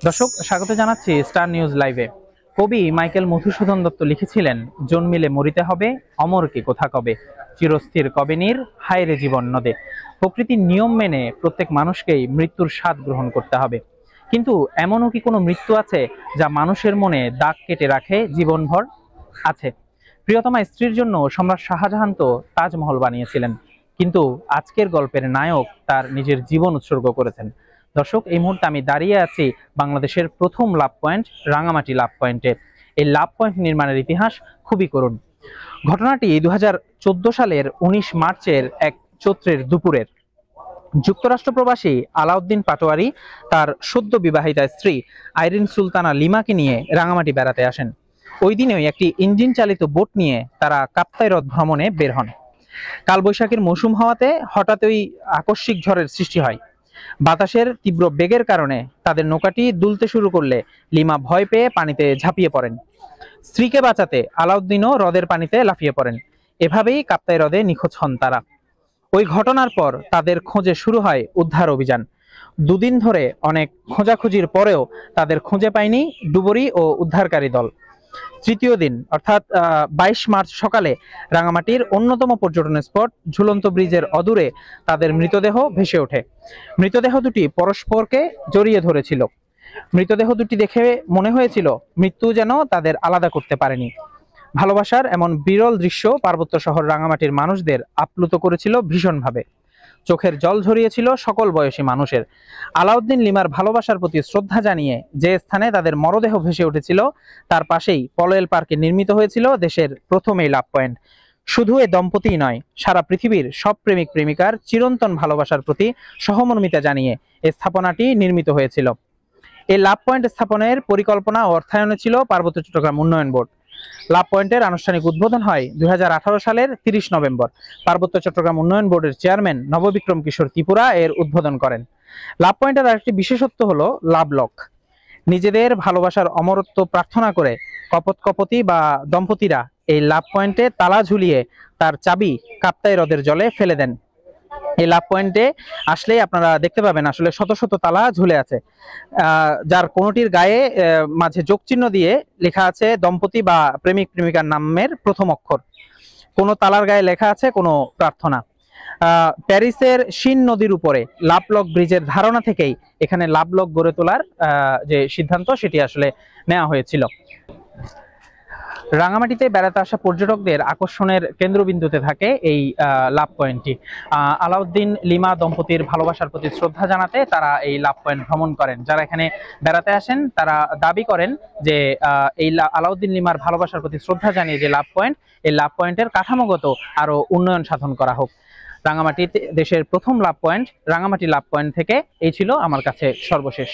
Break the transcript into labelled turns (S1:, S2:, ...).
S1: দর্শক স্বাগত জানাচ্ছি স্টার নিউজ লাইভে। কবি মাইকেল মধুসূদন দত্ত লিখেছিলেন, জন্মিলে মরিতে হবে, অমরকে কোথা কবে, চিরস্থির কবে নীর, হায় রে জীবন নদে। প্রকৃতির নিয়ম মেনে প্রত্যেক মানুষকেই মৃত্যুর স্বাদ গ্রহণ করতে হবে, কিন্তু এমনও কি কোনো মৃত্যু আছে যা মানুষের মনে দাগ কেটে রাখে জীবনভর? আছে। প্রিয়তমা স্ত্রীর জন্য সম্রাট শাহজাহান তো তাজমহল বানিয়েছিলেন, কিন্তু আজকের গল্পের নায়ক তার নিজের জীবন উৎসর্গ করেছেন। দর্শক, এই মুহূর্তে আমি দাঁড়িয়ে আছি বাংলাদেশের প্রথম লাভ পয়েন্ট রাঙামাটি লাভ পয়েন্টে। এই লাভ পয়েন্ট নির্মাণের ইতিহাস খুবই করুণ। ঘটনাটি 2014 সালের 19 মার্চের এক চৈত্রের দুপুরের। যুক্তরাষ্ট্র প্রবাসী আলাউদ্দিন পাটোয়ারি তার সদ্য বিবাহিতা স্ত্রী আইরিন সুলতানা লিমাকে নিয়ে রাঙামাটি বেড়াতে আসেন। ওই দিনই একটি ইঞ্জিন চালিত বোট নিয়ে তারা কাপ্তাই হ্রদ ভ্রমণে বের হন। কালবৈশাখীর মৌসুম হওয়াতে হঠাৎই আকস্মিক ঝড়ের সৃষ্টি হয়। বাতাসের তীব্র বেগের কারণে তাদের নৌকাটি দুলতে শুরু করলে লিমা ভয় পেয়ে পানিতে ঝাঁপিয়ে পড়েন। স্ত্রীকে বাঁচাতে আলাউদ্দিনও হ্রদের পানিতে লাফিয়ে পড়েন। এভাবেই কাপ্তাই হ্রদে নিখোঁজ হন তারা। ওই ঘটনার পর তাদের খোঁজে শুরু হয় উদ্ধার অভিযান। দুদিন ধরে অনেক খোঁজাখুঁজির পরেও তাদের খুঁজে পায়নি ডুবুরি ও উদ্ধারকারী দল। তৃতীয় দিন অর্থাৎ 22 মার্চ সকালে রাঙামাটির অন্যতম পর্যটন স্পট ঝুলন্ত ব্রিজের অদূরে তাদের মৃতদেহ ভেসে ওঠে। মৃতদেহ দুটি পরস্পরকে জড়িয়ে ধরেছিল। মৃতদেহ দুটি দেখে মনে হয়েছিল মৃত্যু যেন তাদের আলাদা করতে পারেনি। ভালোবাসার এমন বিরল দৃশ্য পার্বত্য শহর রাঙামাটির মানুষদের আপ্লুত করেছিল ভীষণভাবে। চোখের জল ঝরিয়েছিল সকল বয়সী মানুষের। আলাউদ্দিন লিমার ভালোবাসার প্রতি শ্রদ্ধা জানিয়ে যে স্থানে তাদের মরদেহ ভেসে উঠেছিল তার পাশেই পলয়েল পার্কে নির্মিত হয়েছিল দেশের প্রথম এই লাভ পয়েন্ট। শুধু এ দম্পতিই নয়, সারা পৃথিবীর সব প্রেমিক প্রেমিকার চিরন্তন ভালোবাসার প্রতি সহমর্মিতা জানিয়ে এই স্থাপনাটি নির্মিত হয়েছিল। এই লাভ পয়েন্ট স্থাপনের পরিকল্পনা ও অর্থায়নে ছিল পার্বত্য চট্টগ্রাম উন্নয়ন বোর্ড। লাভ পয়েন্টের আনুষ্ঠানিক উদ্বোধন হয় 2018 সালের 30 নভেম্বর। পার্বত্য চট্টগ্রাম উন্নয়ন বোর্ডের চেয়ারম্যান নববিক্রম কিশোর ত্রিপুরা এর উদ্বোধন করেন। লাভ পয়েন্টের আরেকটি বিশেষত্ব হলো লাভ লক। নিজেদের ভালোবাসার অমরত্ব প্রার্থনা করে কপতি বা দম্পতিরা এই লাভ পয়েন্টে তালা ঝুলিয়ে তার চাবি কাপ্তাই হ্রদের জলে ফেলে দেন। এই লাভ পয়েন্টে আসলেই আপনারা দেখতে পাবেন আসলে শত শত তালা ঝুলে আছে, যার কোনোটির গায়ে মাঝে যোগ চিহ্ন দিয়ে লেখা আছে দম্পতি বা প্রেমিক প্রেমিকার নামের প্রথম অক্ষর। কোনো তালার গায়ে লেখা আছে কোনো প্রার্থনা। প্যারিসের শিন নদীর উপরে লাভলক ব্রিজের ধারণা থেকেই এখানে লাভলক গড়ে তোলার যে সিদ্ধান্ত সেটি আসলে নেওয়া হয়েছিল। রাঙামাটিতে বেড়াতে আসা পর্যটকদের আকর্ষণের কেন্দ্রবিন্দুতে থাকে এই লাভ পয়েন্টটি। আলাউদ্দিন লিমা দম্পতির ভালোবাসার প্রতি শ্রদ্ধা জানাতে তারা এই লাভ পয়েন্ট ভ্রমণ করেন। যারা এখানে বেড়াতে আসেন তারা দাবি করেন যে এই আলাউদ্দিন লিমার ভালোবাসার প্রতি শ্রদ্ধা জানিয়ে যে লাভ পয়েন্ট, এই লাভ পয়েন্টের কাঠামোগত আরো উন্নয়ন সাধন করা হোক। রাঙামাটিতে দেশের প্রথম লাভ পয়েন্ট রাঙামাটি লাভ পয়েন্ট থেকে এই ছিল আমার কাছে সর্বশেষ।